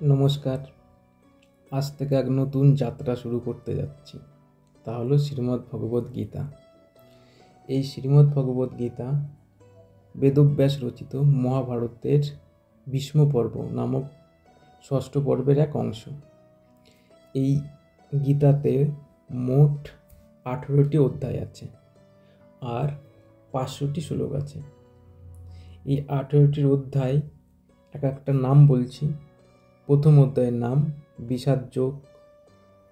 নমস্কার। আজ থেকে এক নতুন যাত্রা শুরু করতে যাচ্ছি, তা হলো শ্রীমদ্ ভগবদ্গীতা। এই শ্রীমদ্ ভগবদ্গীতা বেদব্যাস রচিত মহাভারতের ভীষ্ম পর্ব নামক ষষ্ঠ পর্বের এক অংশ। এই গীতাতে মোট 18টি অধ্যায় আছে আর 500টি শ্লোক আছে। এই 18টির অধ্যায় এক একটা নাম বলছি। প্রথম অধ্যায়ের নাম বিষাদ যোগ,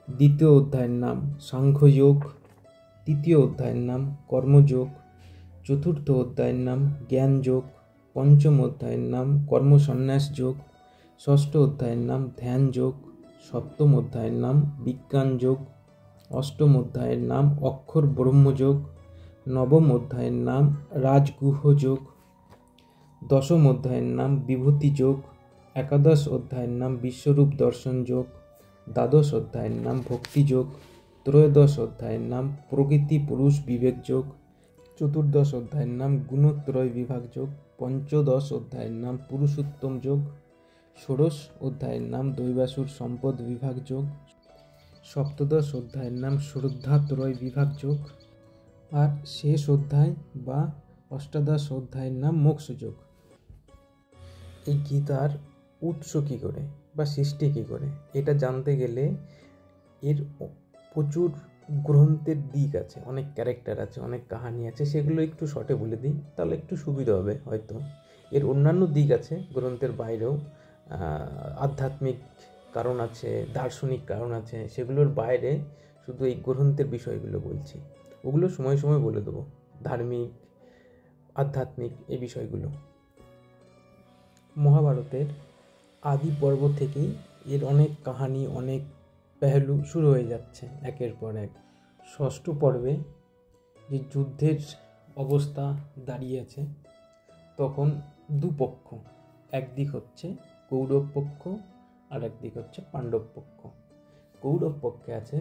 দ্বিতীয় অধ্যায়ের নাম সাংখ্যযোগ, তৃতীয় অধ্যায়ের নাম কর্মযোগ, চতুর্থ অধ্যায়ের নাম জ্ঞান যোগ, পঞ্চম অধ্যায়ের নাম কর্মসন্ন্যাস যোগ, ষষ্ঠ অধ্যায়ের নাম ধ্যান যোগ, সপ্তম অধ্যায়ের নাম বিজ্ঞান যোগ, অষ্টম অধ্যায়ের নাম অক্ষর ব্রহ্মযোগ, নবম অধ্যায়ের নাম রাজগুহ যোগ, দশম অধ্যায়ের নাম বিভূতি যোগ, একাদশ অধ্যায়ের নাম বিশ্বরূপ দর্শন যোগ, দ্বাদশ অধ্যায়ের নাম ভক্তি যোগ, ত্রয়োদশ অধ্যায়ের নাম প্রকৃতি পুরুষ বিবেক যোগ, চতুর্দশ অধ্যায়ের নাম গুণত্রয় বিভাগ যোগ, পঞ্চদশ অধ্যায়ের নাম পুরুষোত্তম যোগ, ষোড়শ অধ্যায়ের নাম দৈবাসুর সম্পদ বিভাগ যোগ, সপ্তদশ অধ্যায়ের নাম শ্রদ্ধাত্রয় বিভাগ যোগ, আর শেষ অধ্যায় বা অষ্টাদশ অধ্যায়ের নাম মোক্ষ যোগ। এই গীতার উৎস কী করে বা সৃষ্টি কী করে এটা জানতে গেলে এর প্রচুর গ্রন্থের দিক আছে, অনেক ক্যারেক্টার আছে, অনেক কাহানি আছে। সেগুলো একটু শর্টে বলে দিই, তাহলে একটু সুবিধা হবে হয়তো। এর অন্যান্য দিক আছে গ্রন্থের বাইরেও, আধ্যাত্মিক কারণ আছে, দার্শনিক কারণ আছে। সেগুলোর বাইরে শুধু এই গ্রন্থের বিষয়গুলো বলছি, ওগুলো সময় সময় বলে দেবো, ধার্মিক আধ্যাত্মিক এই বিষয়গুলো। মহাভারতের আদি পর্ব থেকেই এর অনেক কাহানি, অনেক পেহলু শুরু হয়ে যাচ্ছে একের পর এক। ষষ্ঠ পর্বে যে যুদ্ধের অবস্থা দাঁড়িয়ে আছে, তখন দুপক্ষ, একদিক হচ্ছে কৌরব পক্ষ আর একদিক হচ্ছে পাণ্ডব পক্ষ। কৌরব পক্ষে আছে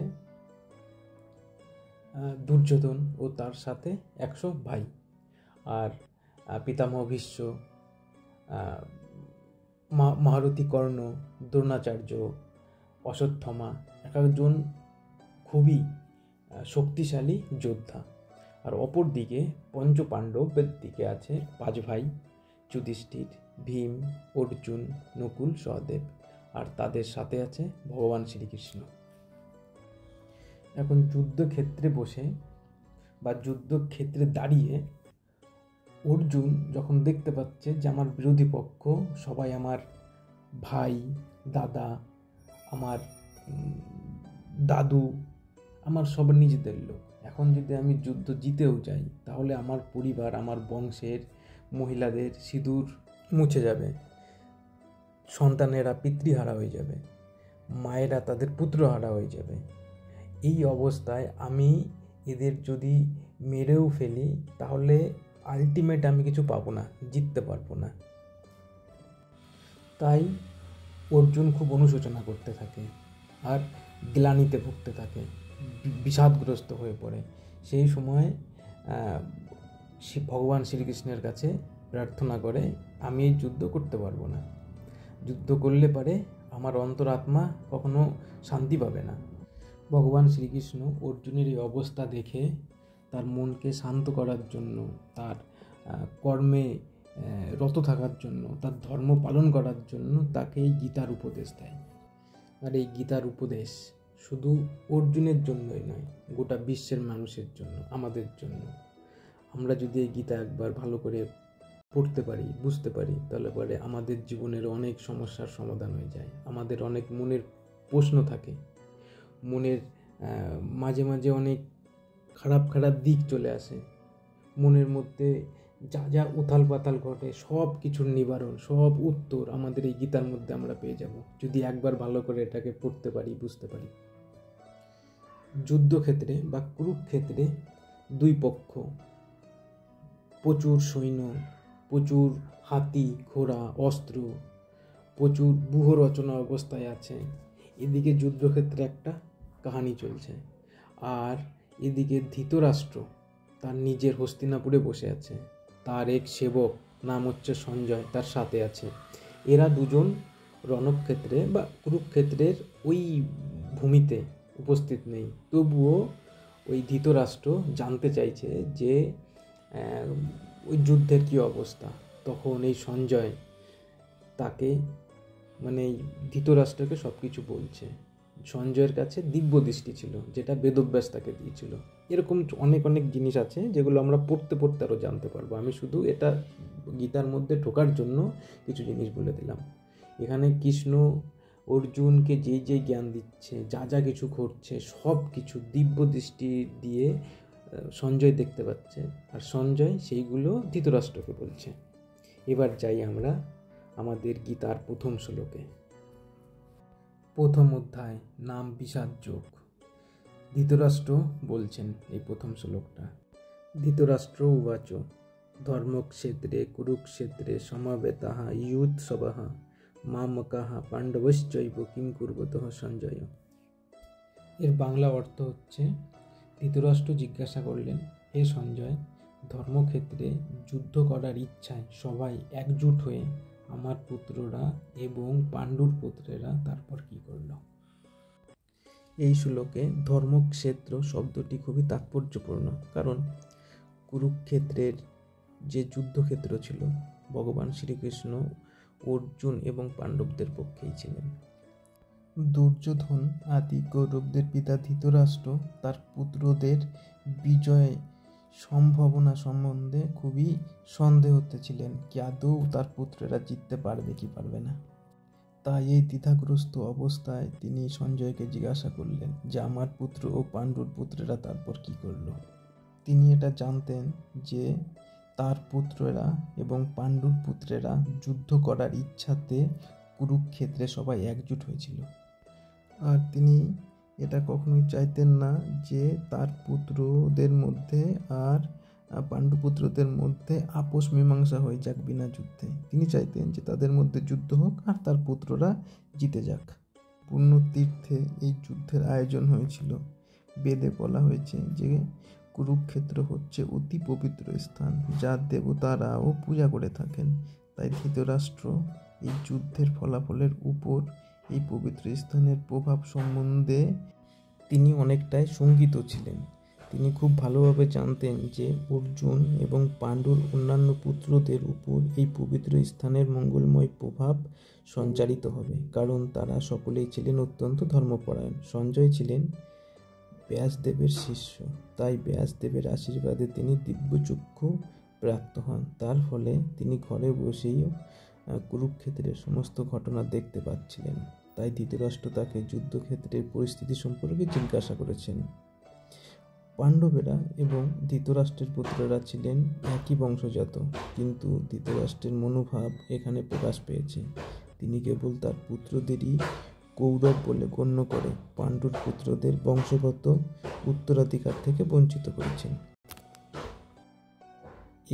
দুর্যোধন ও তার সাথে 100 ভাই, আর পিতামহ ভীষ্ম, মহারথী কর্ণ, দ্রোণাচার্য, অশ্বত্থামা, একজন খুবই শক্তিশালী যোদ্ধা। আর অপর দিকে পঞ্চ পাণ্ডবের দিকে আছে 5 ভাই, যুধিষ্ঠির, ভীম, অর্জুন, নকুল, সহদেব, আর তাদের সাথে আছে ভগবান শ্রীকৃষ্ণ। এখন যুদ্ধক্ষেত্রে বসে বা যুদ্ধক্ষেত্রে দাঁড়িয়ে অর্জুন যখন দেখতে পাচ্ছে যে আমার বিরোধী পক্ষ সবাই আমার ভাই, দাদা, আমার দাদু, আমার সবার নিজেদের লোক, এখন যদি আমি যুদ্ধ জিতেও যাই তাহলে আমার পরিবার, আমার বংশের মহিলাদের সিঁদুর মুছে যাবে, সন্তানেরা পিতৃহারা হয়ে যাবে, মায়েরা তাদের পুত্রহারা হয়ে যাবে। এই অবস্থায় আমি এদের যদি মেরেও ফেলি তাহলে আলটিমেট আমি কিছু পাবো না, জিততে পারবো না। তাই অর্জুন খুব অনুশোচনা করতে থাকে আর গ্লানিতে ভুগতে থাকে, বিষাদগ্রস্ত হয়ে পড়ে। সেই সময় ভগবান শ্রীকৃষ্ণের কাছে প্রার্থনা করে, আমি এই যুদ্ধ করতে পারবো না, যুদ্ধ করলে পারে আমার অন্তরাত্মা কখনো শান্তি পাবে না। ভগবান শ্রীকৃষ্ণ অর্জুনের এই অবস্থা দেখে তার মনকে শান্ত করার জন্য, তার কর্মে রত থাকার জন্য, তার ধর্ম পালন করার জন্য তাকে এই গীতার উপদেশ দেয়। আর এই গীতার উপদেশ শুধু অর্জুনের জন্যই নয়, গোটা বিশ্বের মানুষের জন্য, আমাদের জন্য। আমরা যদি এই গীতা একবার ভালো করে পড়তে পারি, বুঝতে পারি, তাহলে পরে আমাদের জীবনের অনেক সমস্যার সমাধান হয়ে যায়। আমাদের অনেক মনের প্রশ্ন থাকে, মনের মাঝে মাঝে অনেক খারাপ খারাপ দিক চলে আসে, মনের মধ্যে যা যা উথাল পাতাল ঘটে সব কিছুর নিবারণ, সব উত্তর আমাদের এই গীতার মধ্যে আমরা পেয়ে যাব, যদি একবার ভালো করে এটাকে পড়তে পারি, বুঝতে পারি। যুদ্ধক্ষেত্রে বা কুরুক্ষেত্রে দুই পক্ষ, প্রচুর সৈন্য, প্রচুর হাতি, ঘোড়া, অস্ত্র, প্রচুর ব্যূহ রচনা অবস্থায় আছে। এদিকে যুদ্ধক্ষেত্রে একটা কাহানি চলছে, আর এদিকে ধৃতরাষ্ট্র তার নিজের হস্তিনাপুরে বসে আছে, তার এক সেবক নাম হচ্ছে সঞ্জয় তার সাথে আছে। এরা দুজন রণক্ষেত্রে বা কুরুক্ষেত্রের ওই ভূমিতে উপস্থিত নেই, তবুও ওই ধৃতরাষ্ট্র জানতে চাইছে যে ওই যুদ্ধের কী অবস্থা। তখন এই সঞ্জয় তাকে মানে ধৃতরাষ্ট্রকে সব কিছু বলছে। সঞ্জয়ের কাছে দিব্য দৃষ্টি ছিল, যেটা বেদব্যাস তাকে দিয়েছিল। এরকম অনেক অনেক জিনিস আছে যেগুলো আমরা পড়তে পড়তে আরও জানতে পারবো। আমি শুধু এটা গীতার মধ্যে ঢোকার জন্য কিছু জিনিস বলে দিলাম। এখানে কৃষ্ণ অর্জুনকে যেই যেই জ্ঞান দিচ্ছে, যা যা কিছু ঘটছে, সব কিছু দিব্য দৃষ্টি দিয়ে সঞ্জয় দেখতে পাচ্ছে, আর সঞ্জয় সেইগুলো ধৃতরাষ্ট্রকে বলছে। এবার যাই আমরা আমাদের গীতার প্রথম শ্লোকে। প্রথম অধ্যায়, নাম বিষাদ যোগ। ধৃতরাষ্ট্র বলছেন এই প্রথম শ্লোকটা। ধৃতরাষ্ট্র উবাচ ধর্মক্ষেত্রে কুরুক্ষেত্রে সমাবেতাঃ ইয়ুৎসবঃ মামকাঃ পাণ্ডবশ্চৈব কিং কুর্বতঃ সঞ্জয়। এর বাংলা অর্থ হচ্ছে, ধৃতরাষ্ট্র জিজ্ঞাসা করলেন, হে সঞ্জয়, ধর্মক্ষেত্রে যুদ্ধ করার ইচ্ছায় সবাই একজুট হয়ে আমার পুত্ররা এবং পাণ্ডুর পুত্রেরা তারপর কি করল। এই শ্লোকে ধর্মক্ষেত্র শব্দটি খুবই তাৎপর্যপূর্ণ, কারণ কুরুক্ষেত্রের যে যুদ্ধক্ষেত্র ছিল, ভগবান শ্রীকৃষ্ণ অর্জুন এবং পাণ্ডবদের পক্ষেই ছিলেন। দুর্যোধন আদি কৌরবদের পিতা ধৃতরাষ্ট্র তার পুত্রদের বিজয় সম্ভাবনা সম্বন্ধে খুবই সন্দেহতে ছিলেন, কি আদৌ তার পুত্রেরা জিততে পারবে কি পারবে না। তাই এই দ্বিধাগ্রস্ত অবস্থায় তিনি সঞ্জয়কে জিজ্ঞাসা করলেন যে আমার পুত্র ও পাণ্ডুর পুত্রেরা তারপর কি করল। তিনি এটা জানতেন যে তার পুত্রেরা এবং পাণ্ডুর পুত্রেরা যুদ্ধ করার ইচ্ছাতে কুরুক্ষেত্রে সবাই একজুট হয়েছিল, আর তিনি এটা কখনোই চাইতেন না যে তার পুত্রদের মধ্যে আর পাণ্ডুপুত্রদের মধ্যে আপোষ মীমাংসা হয়ে যাক বিনা যুদ্ধে। তিনি চাইতেন যে তাদের মধ্যে যুদ্ধ হোক আর তার পুত্ররা জিতে যাক। পুণ্যতীর্থে এই যুদ্ধের আয়োজন হয়েছিল। বেদে বলা হয়েছে যে কুরুক্ষেত্র হচ্ছে অতি পবিত্র স্থান, যা দেবতারাও পূজা করে থাকেন। তাই ধৃতরাষ্ট্র এই যুদ্ধের ফলাফলের উপর এই পবিত্র স্থানের প্রভাব সম্বন্ধে তিনি অনেকটাই শঙ্কিত ছিলেন। তিনি খুব ভালোভাবে জানতেন যে অর্জুন এবং পাণ্ডুর অন্যান্য পুত্রদের উপর এই পবিত্র স্থানের মঙ্গলময় প্রভাব সঞ্চারিত হবে, কারণ তারা সকলেই ছিলেন অত্যন্ত ধর্মপরায়ণ। সঞ্জয় ছিলেন ব্যাসদেবের শিষ্য, তাই ব্যাসদেবের আশীর্বাদে তিনি দিব্যচক্ষু প্রাপ্ত হন। তার ফলে তিনি ঘরে বসেই কুরুক্ষেত্রের সমস্ত ঘটনা দেখতে পাচ্ছিলেন। তাই ধৃতরাষ্ট্র তাকে যুদ্ধক্ষেত্রের পরিস্থিতি সম্পর্কে জিজ্ঞাসা করেছেন। পাণ্ডবেরা এবং ধৃতরাষ্ট্রের পুত্ররা ছিলেন একই বংশজাত, কিন্তু ধৃতরাষ্ট্রের মনোভাব এখানে প্রকাশ পেয়েছে। তিনি কেবল তার পুত্রদেরই কৌরব বলে গণ্য করে পাণ্ডুর পুত্রদের বংশগত উত্তরাধিকার থেকে বঞ্চিত করেছেন।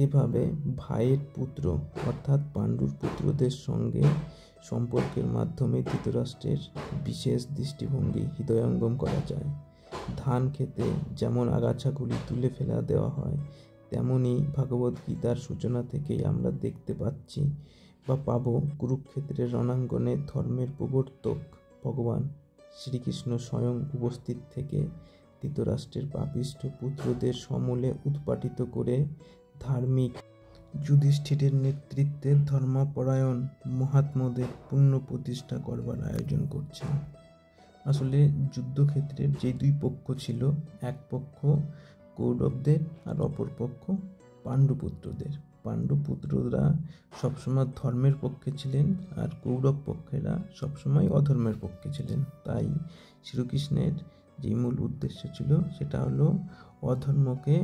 এভাবে ভাইয়ের পুত্র অর্থাৎ পাণ্ডুর পুত্রদের সঙ্গে সম্পর্কের মাধ্যমে ধৃতরাষ্ট্রের বিশেষ দৃষ্টিভঙ্গি হৃদয়ঙ্গম করা যায়। ধান খেতে যেমন আগাছাগুলি তুলে ফেলা দেওয়া হয়, তেমনি ভগবদ্গীতার সূচনা থেকেই আমরা দেখতে পাচ্ছি বা পাব কুরুক্ষেত্রের রণাঙ্গনে ধর্মের প্রবর্তক ভগবান শ্রীকৃষ্ণ স্বয়ং উপস্থিত থেকে ধৃতরাষ্ট্রের পাপিষ্ঠ পুত্রদের সমূলে উৎপাটিত করে ধার্মিক যুধিষ্ঠিরের নেতৃত্বে ধর্মপরায়ণ মহাত্মাদের পুণ্য প্রতিষ্ঠা করবার আয়োজন করছেন। আসলে যুদ্ধক্ষেত্রের যে দুই পক্ষ ছিল, এক পক্ষ কৌরবদের আর অপর পক্ষ পাণ্ডুপুত্রদের। পাণ্ডুপুত্ররা সবসময় ধর্মের পক্ষে ছিলেন আর কৌরব পক্ষেরা সবসময় অধর্মের পক্ষে ছিলেন। তাই শ্রীকৃষ্ণের যে মূল উদ্দেশ্য ছিল সেটা হলো অধর্মকে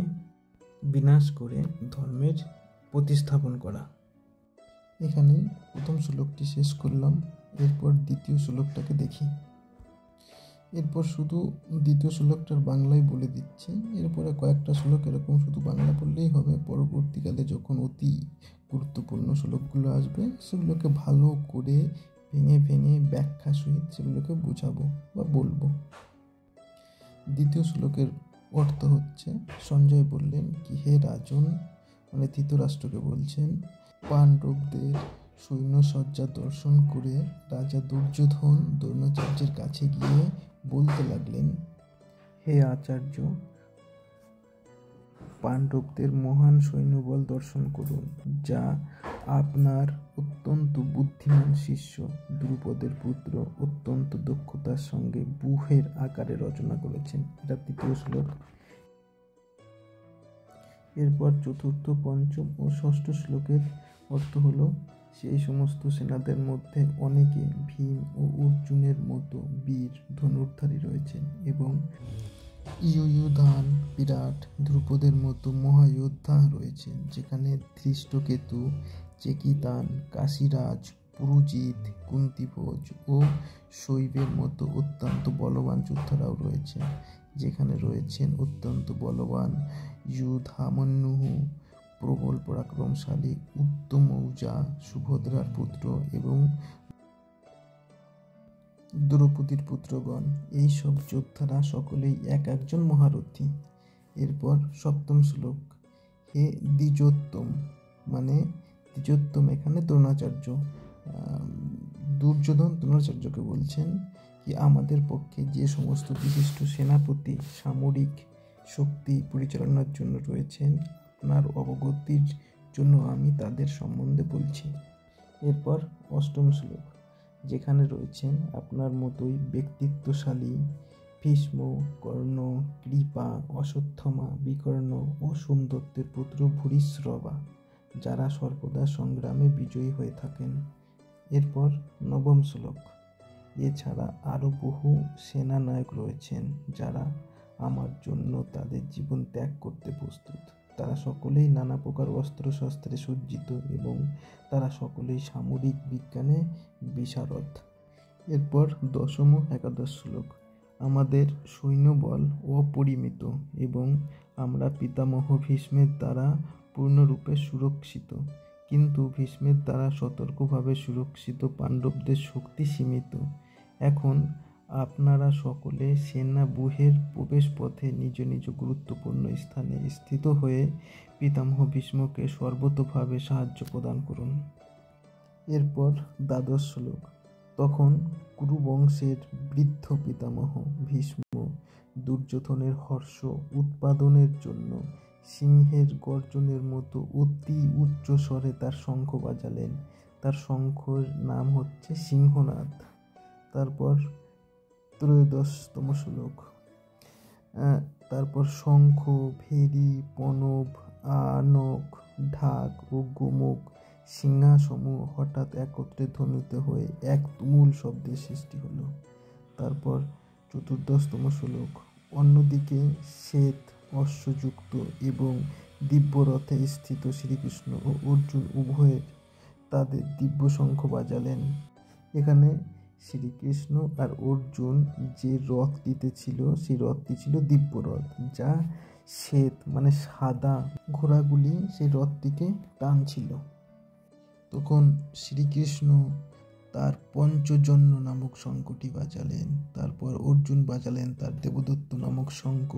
বিনাশ করে ধর্মের প্রতিস্থাপন করা। এখানে প্রথম শ্লোকটি শেষ করলাম, এরপর দ্বিতীয় শ্লোকটাকে দেখি। এরপর শুধু দ্বিতীয় শ্লোকটার বাংলায় বলে দিচ্ছি, এরপরে কয়েকটা শ্লোক এরকম শুধু বাংলা বললেই হবে। পরবর্তীকালে যখন অতি গুরুত্বপূর্ণ শ্লোকগুলো আসবে সেগুলোকে ভালো করে ভেঙে ভেঙে ব্যাখ্যা সহিত সেগুলোকে বোঝাবো বা বলবো। দ্বিতীয় শ্লোকের অর্থ হচ্ছে, সঞ্জয় বললেন কি হে রাজন, মানে ধৃতরাষ্ট্রকে বলছেন, পাণ্ডবদের সৈন্যসজ্জা দর্শন করে রাজা দুর্যোধন দ্রোণাচার্যের কাছে গিয়ে বলতে লাগলেন, হে আচার্য, পাণ্ডবদের মহান সৈন্যবল দর্শন করুন, যা আপনার অত্যন্ত বুদ্ধিমান শিষ্য দ্রুপদের পুত্র অত্যন্ত দক্ষতার সঙ্গে ব্যূহের আকারে রচনা করেছেন। এটা 3য় শ্লোক। এরপর 4র্থ, 5ম ও 6ষ্ঠ শ্লোকের অর্থ হলো, সেই সমস্ত সেনাদের মধ্যে অনেকে ভীম ও অর্জুনের মতো বীর ধনুর্ধারী রয়েছেন এবং ইয়ুধান, বিরাট, দ্রুপদের মতো মহাযোদ্ধা রয়েছেন, যেখানে ধৃষ্টকেতু, চেকিতান, কাশীরাজ, পুরুজিৎ, কুন্তিভোজ ও শৈবের মতো অত্যন্ত বলবান যোদ্ধারাও রয়েছেন, যেখানে রয়েছেন অত্যন্ত বলবান ইয়ুধামন্যু, প্রবল পরাক্রমশালী উত্তমৌজা, সুভদ্রার পুত্র এবং দ্রৌপদীর পুত্রগণ। এই সব যোদ্ধারা সকলেই এক একজন মহারথী। এরপর 7ম শ্লোক। হে দ্বিজোত্তম, মানে দ্বিজোত্তম এখানে দ্রোণাচার্য, দুর্যোধন দ্রোণাচার্যকে বলছেন কি, আমাদের পক্ষে যে সমস্ত বিশিষ্ট সেনাপতি সামরিক শক্তি পরিচালনার জন্য রয়েছেন, আপনার অবগতির জন্য আমি তাদের সম্বন্ধে বলছি। এরপর 8ম শ্লোক, যেখানে রয়েছেন আপনার মতোই ব্যক্তিত্বশালী ভীষ্ম, কর্ণ, কৃপা, অশ্বত্থামা, বিকর্ণ ও সোমদত্তের পুত্র ভূরিশ্রবা, যারা সর্বদা সংগ্রামে বিজয়ী হয়ে থাকেন। এরপর 9ম শ্লোক। এছাড়া আরও বহু সেনানায়ক রয়েছেন, যারা আমার জন্য তাদের জীবন ত্যাগ করতে প্রস্তুত। তারা সকলেই নানা প্রকার অস্ত্রশস্ত্রে সজ্জিত এবং তারা সকলেই সামরিক বিজ্ঞানে বিশারদ। এরপর 10ম ও 11শ শ্লোক। আমাদের সৈন্যবল অপরিমিত এবং আমরা পিতামহ ভীষ্মের দ্বারা পূর্ণরূপে সুরক্ষিত, কিন্তু ভীষ্মের দ্বারা সতর্কভাবে সুরক্ষিত পাণ্ডবদের শক্তি সীমিত। এখন আপনারা সকলে সেনা ব্যূহের প্রবেশপথে নিজ নিজ গুরুত্বপূর্ণ স্থানে স্থিত হয়ে পিতামহ ভীষ্মকে সর্বতোভাবে সাহায্য প্রদান করুন। এরপর 12শ শ্লোক। তখন কুরুবংশের বৃদ্ধ পিতামহ ভীষ্ম দুর্যোধনের হর্ষ উৎপাদনের জন্য সিংহের গর্জনের মতো অতি উচ্চ স্বরে তার শঙ্খ বাজালেন। তার শঙ্খের নাম হচ্ছে সিংহনাদ। তারপর 13তম শ্লোক। তারপর শঙ্খ, ভেরি, পণব, আনক, ঢাক ও গোমুখ সিংহাসমূহ হঠাৎ একত্রে ধ্বনিত হয়ে এক তুমুল শব্দের সৃষ্টি হলো। তারপর 14তম শ্লোক। অন্যদিকে শ্বেত অশ্বযুক্ত এবং দিব্যরথে স্থিত শ্রীকৃষ্ণ ও অর্জুন উভয়ের তাদের দিব্য শঙ্খ বাজালেন। এখানে শ্রীকৃষ্ণ আর অর্জুন যে রথটিতে ছিল, সেই রথটি ছিল দিব্যরথ, যা শ্বেত মানে সাদা ঘোড়াগুলি সেই রথটিকে টানছিল। তখন শ্রীকৃষ্ণ তার পঞ্চজন্য নামক শঙ্খটি বাজালেন। তারপর অর্জুন বাজালেন তার দেবদত্ত নামক শঙ্খ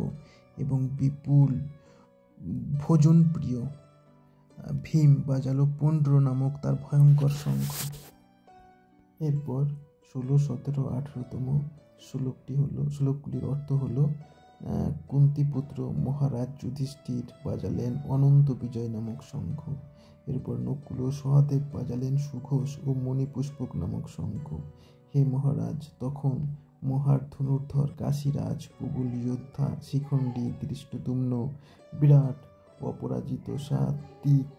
এবং বিপুল ভোজনপ্রিয় ভীম বাজালো পুণ্ড্র নামক তার ভয়ঙ্কর শঙ্খ। এরপর 16, 17, 18তম শ্লোকগুলির অর্থ হলো, কুন্তিপুত্র মহারাজ যুধিষ্ঠির বাজালেন অনন্ত বিজয় নামক শঙ্খ। এরপর নকুল ও সহদেব বাজালেন সুঘোষ ও মণিপুষ্পক নামক শঙ্খ। হে মহারাজ, তখন মহার ধনুর্ধর কাশীরাজ, প্রবল যোদ্ধা শিখণ্ডী, ধৃষ্টদ্যুম্ন, বিরাট, অপরাজিত সাত্বিক,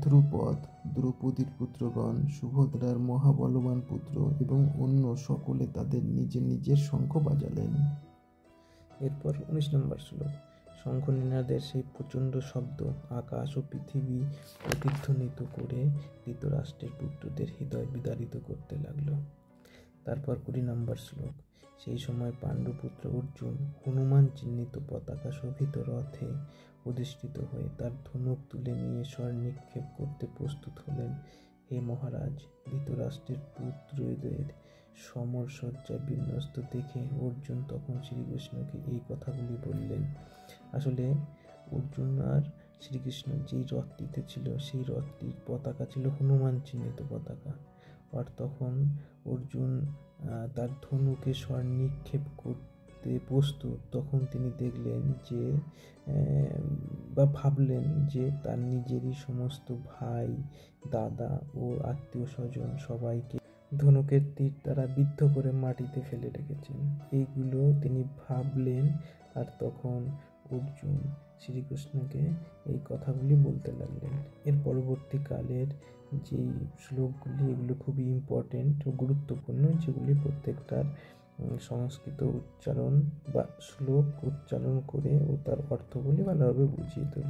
ধ্রুপদ, দ্রৌপদীর পুত্রগণ, সুভদ্রার মহাবলবান পুত্র এবং অন্য সকলে তাদের নিজের নিজের শঙ্খ বাজালেন। এরপর 19 নম্বর শ্লোক। শঙ্খ নিনাদের সেই প্রচণ্ড শব্দ আকাশ ও পৃথিবী প্রতিধ্বনিত করে ধৃতরাষ্ট্রের পুত্রদের হৃদয় বিদারিত করতে লাগলো। তারপর 20 নম্বর শ্লোক। সেই সময় পাণ্ডুপুত্র অর্জুন হনুমান চিহ্নিত পতাকা শোভিত রথে অধিষ্ঠিত হয়ে তার ধনুক তুলে নিয়ে স্বর নিক্ষেপ করতে প্রস্তুত হলেন। হে মহারাজ, ধৃতরাষ্ট্রের পুত্রদের সমর সজ্জায় বিন্যস্ত দেখে অর্জুন তখন শ্রীকৃষ্ণকে এই কথাগুলি বললেন। আসলে অর্জুন আর শ্রীকৃষ্ণ যেই রথটিতে ছিল সেই রথটির পতাকা ছিল হনুমান চিহ্নিত পতাকা। আর তখন অর্জুন তার ধনুকে স্বর নিক্ষেপ করতে প্রস্তুত, তখন তিনি দেখলেন যে বা ভাবলেন যে তার নিজেরই সমস্ত ভাই, দাদা ও আত্মীয় স্বজন সবাইকে ধনুকের তীর দ্বারা বিদ্ধ করে মাটিতে ফেলে রেখেছেন। এইগুলো তিনি ভাবলেন। আর তখন অর্জুন শ্রীকৃষ্ণকে এই কথাগুলি বলতে লাগলেন। এর পরবর্তীকালের যেই শ্লোকগুলি, এগুলো খুবই ইম্পর্টেন্ট ও গুরুত্বপূর্ণ, যেগুলি প্রত্যেকটার সংস্কৃত উচ্চারণ বা শ্লোক উচ্চারণ করে ও তার অর্থগুলি ভালোভাবে বুঝিয়ে দেব।